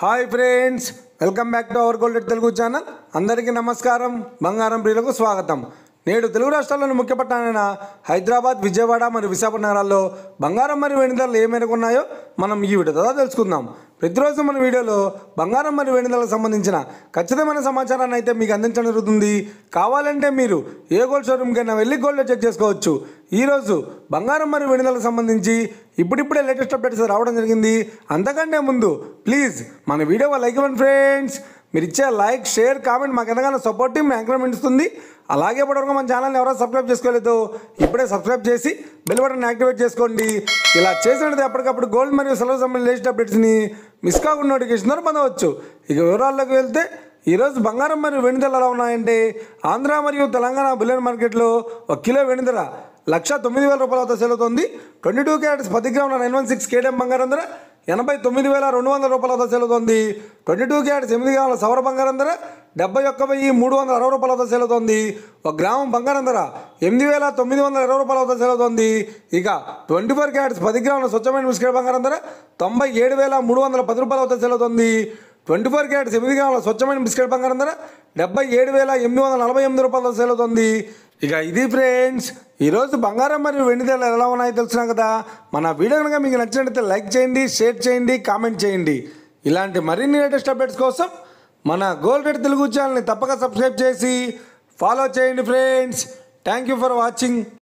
Hi friends, welcome back to our gold Telugu channel. అందరికీ నమస్కారం. బంగారం ప్రియులకు స్వాగతం. నేడు తెలుగు రాష్ట్రాల్లోని ముఖ్య పట్టణాలైన హైదరాబాద్, విజయవాడ మరియు విశాఖపట్నం నగరాల్లో బంగారం మరియు వెండి ధరలు ఏ మేరకు ఉన్నాయో మనం ఈ వీడియో ద్వారా తెలుసుకుందాం. ప్రతిరోజు మన వీడియోలో బంగారం మరియు వెండి ధరలకు సంబంధించిన ఖచ్చితమైన సమాచారాన్ని అయితే మీకు అందించడం జరుగుతుంది. కావాలంటే మీరు ఏ గోల్డ్ షోరూమ్కైనా వెళ్ళి గోల్డ్ చెక్ చేసుకోవచ్చు. ఈరోజు బంగారం మరియు వెండి ధరలకు సంబంధించి ఇప్పుడిప్పుడే లేటెస్ట్ అప్డేట్స్ రావడం జరిగింది. అంతకంటే ముందు ప్లీజ్ మన వీడియో లైక్ ఇవ్వండి ఫ్రెండ్స్. మీరు ఇచ్చే లైక్, షేర్, కామెంట్ మాకు ఎంతగానో సపోర్టివ్ ఎంకరేజ్మెంట్ ఇస్తుంది. అలాగే ఇప్పటివరకు మన ఛానల్ని ఎవరైనా సబ్స్క్రైబ్ చేసుకోలేదు ఇప్పుడే సబ్స్క్రైబ్ చేసి బెల్ బటన్ యాక్టివేట్ చేసుకోండి. ఇలా చేసినట్టు ఎప్పటికప్పుడు గోల్డ్ మరియు సిల్వర్ సంబంధించిన లేటెస్ట్ అప్డేట్స్ని మిస్ కాకుండా నోటిఫికేషన్ ద్వారా పొందవచ్చు. ఇక వివరాల్లోకి వెళ్తే ఈరోజు బంగారం మరియు వెండి ధరలు ఎలా ఉన్నాయంటే, ఆంధ్ర మరియు తెలంగాణ బులియన్ మార్కెట్లో 1 కిలో వెండి ధర 1,09,000 రూపాయల వద్ద సేల్ అవుతుంది. 22 క్యారెట్స్ 10 గ్రాముల 916 కేడిఎం బంగారం ధర 89,200 రూపాయల వద్ద సేల్ అవుతుంది. 22 క్యారెట్స్ 8 గ్రాముల సవర బంగారం ధర 71,360 రూపాయల వద్ద సేల్ అవుతుంది. 1 గ్రాము బంగారం ధర 8,920 రూపాయల వద్ద సేల్ అవుతుంది. ఇక 24 క్యారెట్స్ 10 గ్రాముల స్వచ్ఛమైన బిస్కెట్ బంగారం ధర 97,310 రూపాయల వద్ద సేల్ అవుతుంది. 24 క్యారెట్స్ 8 గ్రాముల స్వచ్ఛమైన బిస్కెట్ బంగారం ధర 77,848 రూపాయల సేల్ అవుతుంది. ఇక ఇది ఫ్రెండ్స్, ఈరోజు బంగారం మరియు వెండి ధరలు ఎలా ఉన్నాయో తెలుసుకున్నాం కదా. మన వీడియో కనుక మీకు నచ్చినట్లయితే లైక్ చేయండి, షేర్ చేయండి, కామెంట్ చేయండి. ఇలాంటి మరిన్ని లేటెస్ట్ అప్డేట్స్ కోసం మన గోల్డ్ రేట్ తెలుగు ఛానల్ని తప్పక సబ్స్క్రైబ్ చేసి ఫాలో చేయండి friends. Thank you for watching.